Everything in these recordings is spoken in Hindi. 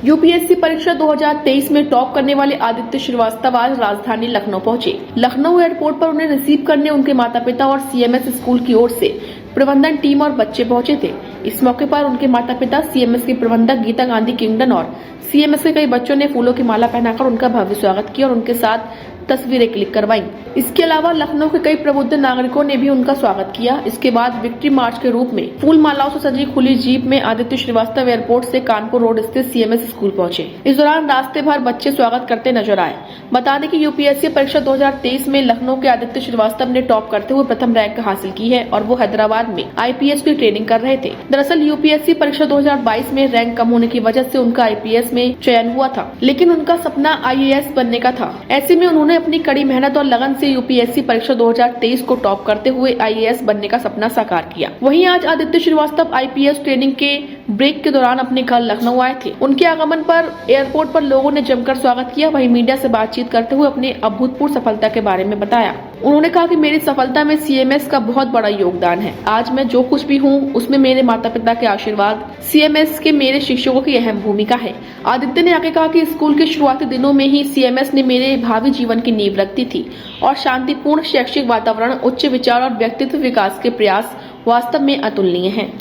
यूपीएससी परीक्षा 2023 में टॉप करने वाले आदित्य श्रीवास्तव आज राजधानी लखनऊ पहुंचे। लखनऊ एयरपोर्ट पर उन्हें रिसीव करने उनके माता पिता और सीएमएस स्कूल की ओर से प्रबंधन टीम और बच्चे पहुंचे थे। इस मौके पर उनके माता पिता, सीएमएस के प्रबंधक गीता गांधी किंगडन और सीएमएस के कई बच्चों ने फूलों की माला पहनाकर उनका भव्य स्वागत किया और उनके साथ तस्वीरें क्लिक करवाई। इसके अलावा लखनऊ के कई प्रबुद्ध नागरिकों ने भी उनका स्वागत किया। इसके बाद विक्ट्री मार्च के रूप में फूल मालाओं से सजी खुली जीप में आदित्य श्रीवास्तव एयरपोर्ट से कानपुर रोड स्थित सीएमएस स्कूल पहुंचे। इस दौरान रास्ते भर बच्चे स्वागत करते नजर आए। बता दें कि यूपीएससी परीक्षा 2023 में लखनऊ के आदित्य श्रीवास्तव ने टॉप करते हुए प्रथम रैंक हासिल की है और वो हैदराबाद में आईपीएस की ट्रेनिंग कर रहे थे। दरअसल यूपीएससी परीक्षा 2022 में रैंक कम होने की वजह से उनका आईपीएस में चयन हुआ था, लेकिन उनका सपना आईएएस बनने का था। ऐसे में उन्होंने अपनी कड़ी मेहनत और लगन से यूपीएससी परीक्षा 2023 को टॉप करते हुए आईएएस बनने का सपना साकार किया। वहीं आज आदित्य श्रीवास्तव आईपीएस ट्रेनिंग के ब्रेक के दौरान अपने घर लखनऊ आए थे। उनके आगमन पर एयरपोर्ट पर लोगों ने जमकर स्वागत किया। वहीं मीडिया से बातचीत करते हुए अपने अभूतपूर्व सफलता के बारे में बताया। उन्होंने कहा कि मेरी सफलता में सीएमएस का बहुत बड़ा योगदान है। आज मैं जो कुछ भी हूँ उसमें मेरे माता पिता के आशीर्वाद, सीएमएस के मेरे शिक्षकों की अहम भूमिका है। आदित्य ने आगे कहा कि स्कूल के शुरुआती दिनों में ही सीएमएस ने मेरे भावी जीवन की नींव रखी थी और शांतिपूर्ण शैक्षिक वातावरण, उच्च विचार और व्यक्तित्व विकास के प्रयास वास्तव में अतुलनीय हैं।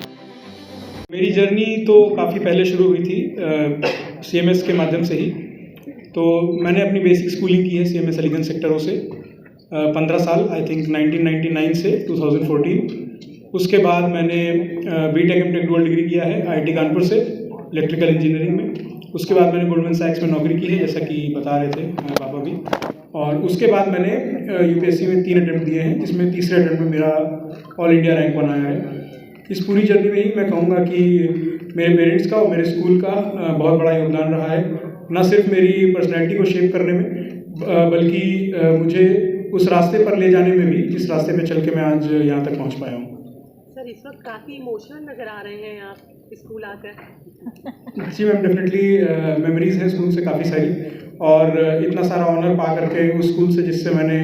मेरी जर्नी तो काफ़ी पहले शुरू हुई थी सीएमएस के माध्यम से ही। तो मैंने अपनी बेसिक स्कूलिंग की है सीएमएस अलीगंज सेक्टरों से 15 साल, आई थिंक 1999 से 2014। उसके बाद मैंने बीटेक एमटेक डुअल डिग्री किया है आईआईटी कानपुर से इलेक्ट्रिकल इंजीनियरिंग में। उसके बाद मैंने गोल्डमैन सैक्स में नौकरी की है, जैसा कि बता रहे थे पापा भी। और उसके बाद मैंने यूपीएससी में 3 अटेम्प्ट दिए हैं, जिसमें तीसरे अटेम्प्ट में मेरा ऑल इंडिया रैंक बनाया है। इस पूरी जर्नी में ही मैं कहूँगा कि मेरे पेरेंट्स का और मेरे स्कूल का बहुत बड़ा योगदान रहा है, न सिर्फ मेरी पर्सनैलिटी को शेप करने में बल्कि मुझे उस रास्ते पर ले जाने में भी जिस रास्ते पे चल के मैं आज यहाँ तक पहुँच पाया हूँ। सर, इस वक्त काफ़ी इमोशनल नज़र आ रहे हैं आप स्कूल आकर। जी मैम, डेफिनेटली मेमोरीज़ हैं स्कूल से काफ़ी सारी, और इतना सारा ऑनर पा करके उस स्कूल से जिससे मैंने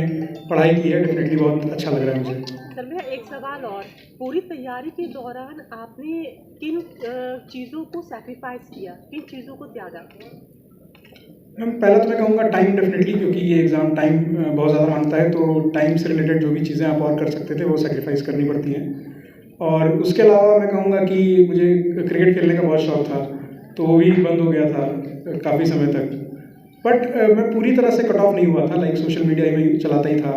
पढ़ाई की है, डेफिनेटली बहुत अच्छा लग रहा है मुझे। सर, मेरा एक सवाल और, पूरी तैयारी के दौरान आपने किन चीज़ों को सैक्रिफाइस किया, किन चीज़ों को त्यागा? मैम पहला तो मैं कहूँगा टाइम, डेफिनेटली, क्योंकि ये एग्ज़ाम टाइम बहुत ज़्यादा मांगता है। तो टाइम से रिलेटेड जो भी चीज़ें आप और कर सकते थे वो सैक्रिफाइस करनी पड़ती हैं। और उसके अलावा मैं कहूँगा कि मुझे क्रिकेट खेलने का बहुत शौक़ था, तो वो भी बंद हो गया था काफ़ी समय तक। बट मैं पूरी तरह से कट ऑफ नहीं हुआ था, लाइक सोशल मीडिया में चलाता ही था।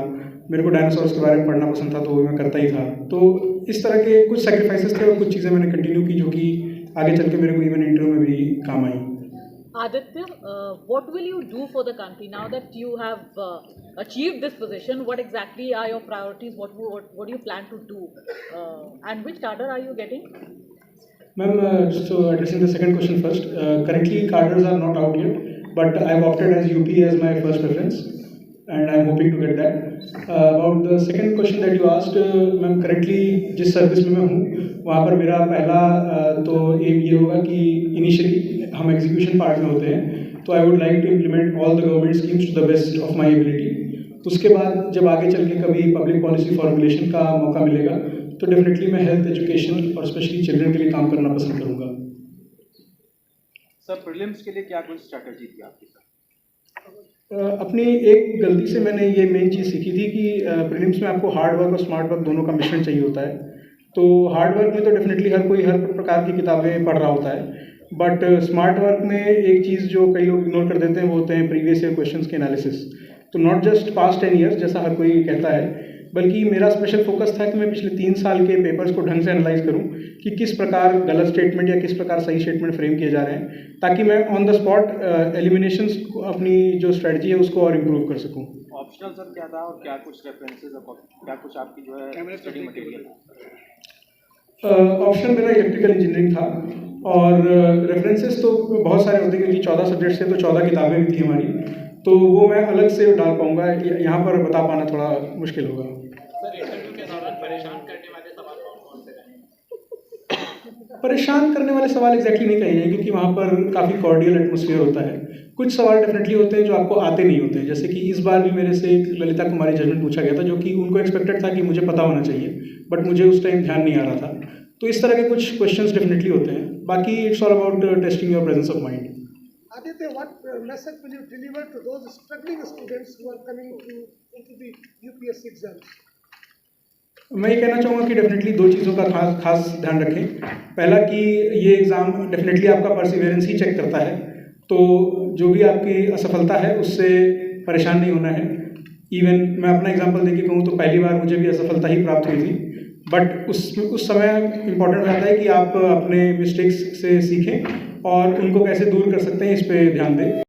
मेरे को डायनासोर्स के बारे में पढ़ना पसंद था, तो वो मैं करता ही था। तो इस तरह के कुछ सैक्रिफाइसेस थे और कुछ चीज़ें मैंने कंटिन्यू की, जो कि आगे चल के मेरे को इवन इंटरव्यू में भी काम आई। Aditya, what will you do for the country now that you have achieved this position? What exactly are your priorities? What do you plan to do? And which cadre are you getting? Ma'am, so addressing the second question first, currently cadres are not out yet, but I've opted as UP as my first preference, and I'm hoping to get that. About the second question that you asked, ma'am, currently जिस सर्विस में मैं हूँ वहाँ पर मेरा पहला तो एम ये होगा कि इनिशियली हम एग्जीक्यूशन पार्ट में होते हैं, तो I would like to implement all the government schemes to the best of my ability. उसके बाद जब आगे चल के कभी पब्लिक पॉलिसी फॉर्मुलेशन का मौका मिलेगा तो डेफिनेटली मैं हेल्थ, एजुकेशन और स्पेशली चिल्ड्रन के लिए काम करना पसंद करूँगा। सर, प्रीलिम्स के लिए क्या कुछ स्ट्रैटेजी थी आपकी सर? अपनी एक गलती से मैंने ये मेन चीज़ सीखी थी कि प्रीलिम्स में आपको हार्ड वर्क और स्मार्ट वर्क दोनों का मिश्रण चाहिए होता है। तो हार्ड वर्क में तो डेफिनेटली हर कोई हर प्रकार की किताबें पढ़ रहा होता है, बट स्मार्ट वर्क में एक चीज़ जो कई लोग इग्नोर कर देते हैं वो होते हैं प्रीवियस ईयर क्वेश्चंस के एनालिसिस। तो नॉट जस्ट पास्ट 10 ईयर्स जैसा हर कोई कहता है, बल्कि मेरा स्पेशल फोकस था कि मैं पिछले 3 साल के पेपर्स को ढंग से एनालाइज करूं कि किस प्रकार गलत स्टेटमेंट या किस प्रकार सही स्टेटमेंट फ्रेम किए जा रहे हैं, ताकि मैं ऑन द स्पॉट एलिमिनेशंस अपनी जो स्ट्रेटजी है उसको और इम्प्रूव कर सकूं। ऑप्शनल सर क्या था और क्या कुछ रेफरेंसेस और क्या कुछ आपकी जो है स्टडी मटेरियल? ऑप्शन मेरा इलेक्ट्रिकल इंजीनियरिंग था, और रेफरेंसेस तो बहुत सारे होते हैं क्योंकि 14 सब्जेक्ट्स थे, तो 14 किताबें भी थी हमारी, तो वो मैं अलग से डाल पाऊँगा, यहाँ पर बता पाना थोड़ा मुश्किल होगा। सर, इंटरव्यू के दौरान परेशान करने वाले सवाल कौन से रहे? परेशान करने वाले सवाल एग्जैक्टली नहीं कहे जाए, क्योंकि वहाँ पर काफ़ी कॉर्डियल एटमोसफियर होता है। कुछ सवाल डेफिनेटली होते हैं जो आपको आते नहीं होते हैं, जैसे कि इस बार भी मेरे से एक ललिता कुमारी जजमेंट पूछा गया था, जो कि उनको एक्सपेक्टेड था कि मुझे पता होना चाहिए, बट मुझे उस टाइम ध्यान नहीं आ रहा था। तो इस तरह के कुछ क्वेश्चंस डेफिनेटली होते हैं। बाकी it's all about testing your presence of mind. Aditya, what message will you deliver to those struggling students who are coming into the UPSC exams? मैं ये कहना चाहूँगा कि डेफिनेटली दो चीज़ों का खास ध्यान रखें। पहला कि ये एग्ज़ाम डेफिनेटली आपका परसिवेरेंस ही चेक करता है, तो जो भी आपकी असफलता है उससे परेशान नहीं होना है। इवन मैं अपना एग्जांपल देके कहूँ तो पहली बार मुझे भी असफलता ही प्राप्त हुई थी, बट उस समय इम्पॉर्टेंट हो जाता है कि आप अपने मिस्टेक्स से सीखें और उनको कैसे दूर कर सकते हैं इस पे ध्यान दें।